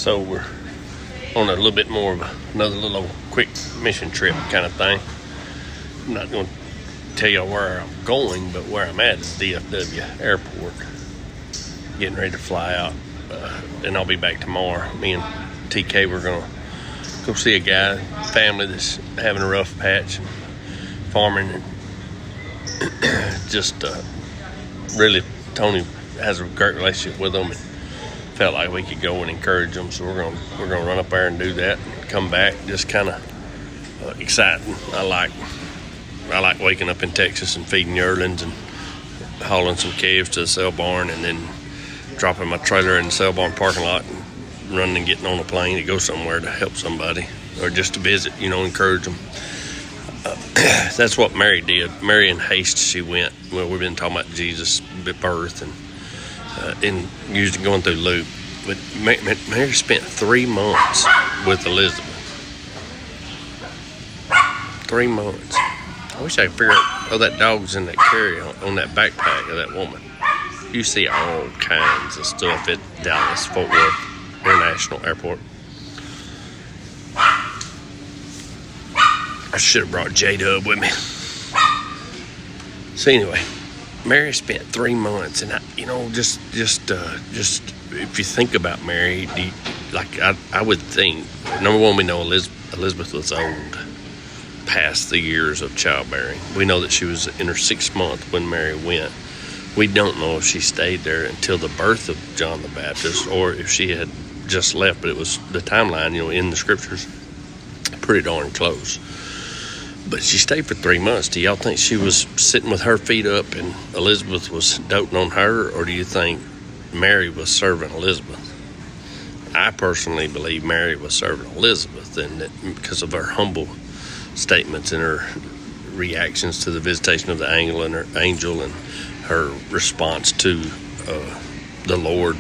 So we're on a little bit more of another little quick mission trip kind of thing. I'm not going to tell you where I'm going, but where I'm at is DFW Airport. Getting ready to fly out, and I'll be back tomorrow. Me and TK, we're going to go see a family that's having a rough patch, farming, and just really, Tony has a great relationship with them, and felt like we could go and encourage them. So we're gonna run up there and do that, and come back. Just kind of exciting. I like waking up in Texas and feeding yearlings and hauling some calves to the sale barn, and then dropping my trailer in the sale barn parking lot and running and getting on a plane to go somewhere to help somebody or just to visit, encourage them. That's what Mary did. Mary in haste, she went. Well, we've been talking about Jesus' birth and usually going through Luke. But Mary spent 3 months with Elizabeth. 3 months. I wish I could figure out, that dog's in that carry-on, on that backpack of that woman. You see all kinds of stuff at Dallas Fort Worth International Airport. I should have brought J-Dub with me. So anyway, Mary spent 3 months, and just if you think about Mary, I would think, number one, we know Elizabeth was old, past the years of childbearing. We know that she was in her 6th month when Mary went. We don't know if she stayed there until the birth of John the Baptist, or if she had just left. But it was the timeline, in the scriptures, pretty darn close. But she stayed for 3 months. Do y'all think she was sitting with her feet up and Elizabeth was doting on her, or do you think Mary was serving Elizabeth? I personally believe Mary was serving Elizabeth, and that because of her humble statements and her reactions to the visitation of the angel and her response to the Lord,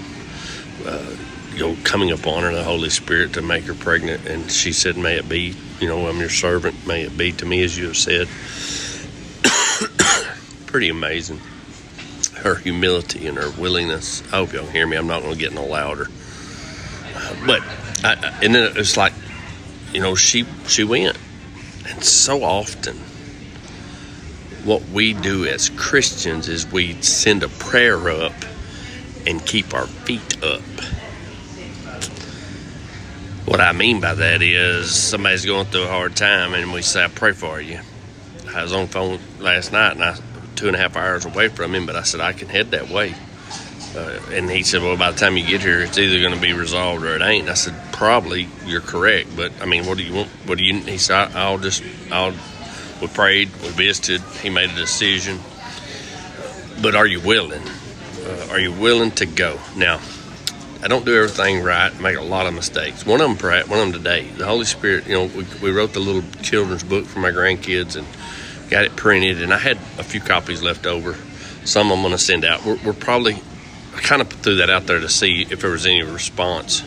coming upon her, the Holy Spirit, to make her pregnant. And she said, "May it be, I'm your servant. May it be to me as you have said." Pretty amazing. Her humility and her willingness. I hope y'all can hear me. I'm not going to get no louder. And then it's like, she went. And so often, what we do as Christians is we send a prayer up and keep our feet up. What I mean by that is somebody's going through a hard time and we say, "I pray for you." I was on the phone last night and I 2.5 hours away from him, but I said, "I can head that way." And he said, "Well, by the time you get here, it's either going to be resolved or it ain't." And I said, "Probably you're correct, but I mean, what do you want? He said, we prayed, we visited, he made a decision. But are you willing? Are you willing to go? Now, I don't do everything right, make a lot of mistakes. One of them today. The Holy Spirit, we wrote the little children's book for my grandkids and got it printed, and I had a few copies left over. Some I'm going to send out. We're probably, I kind of threw that out there to see if there was any response.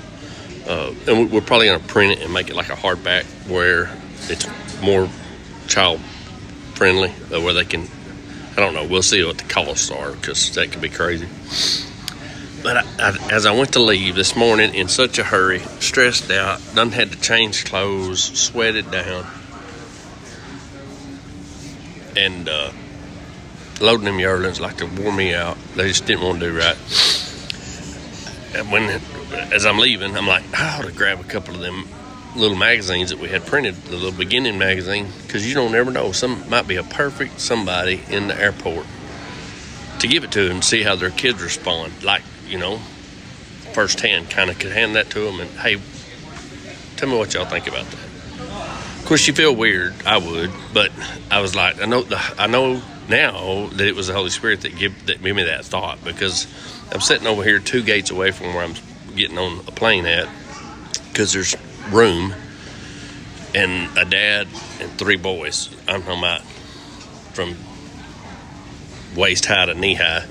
And we're probably going to print it and make it like a hardback where it's more child friendly, where they can, I don't know, we'll see what the costs are, because that could be crazy. But as I went to leave this morning in such a hurry, stressed out, done had to change clothes, sweated down, and loading them yearlings like they wore me out. They just didn't want to do right. And as I'm leaving, I'm like, I ought to grab a couple of them little magazines that we had printed, the little beginning magazine, because you don't never know. Some might be a perfect somebody in the airport to give it to them, see how their kids respond. Like, firsthand, kind of could hand that to them and, "Hey, tell me what y'all think about that." Of course, you feel weird. I would, but I was like, I know now that it was the Holy Spirit that gave me that thought, because I'm sitting over here 2 gates away from where I'm getting on a plane at, because there's room, and a dad and 3 boys. I'm talking about from waist high to knee high,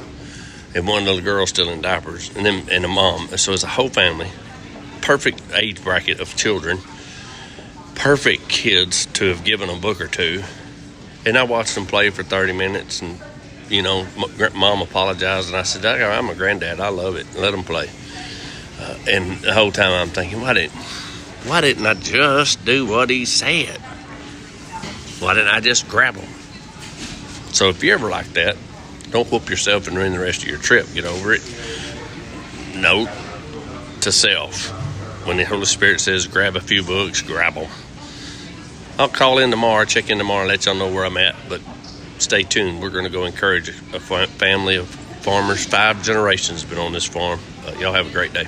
and one little girl still in diapers, and a mom. So it's a whole family, perfect age bracket of children, perfect kids to have given a book or two. And I watched them play for 30 minutes, and mom apologized, and I said, "I'm a granddad, I love it, let them play." And the whole time I'm thinking, why didn't I just do what he said? Why didn't I just grab them? So if you're ever like that, don't whoop yourself and ruin the rest of your trip. Get over it. Note to self, when the Holy Spirit says grab a few books, grab them. I'll call in tomorrow, check in tomorrow, let y'all know where I'm at. But stay tuned. We're going to go encourage a family of farmers. 5 generations been on this farm. Y'all have a great day.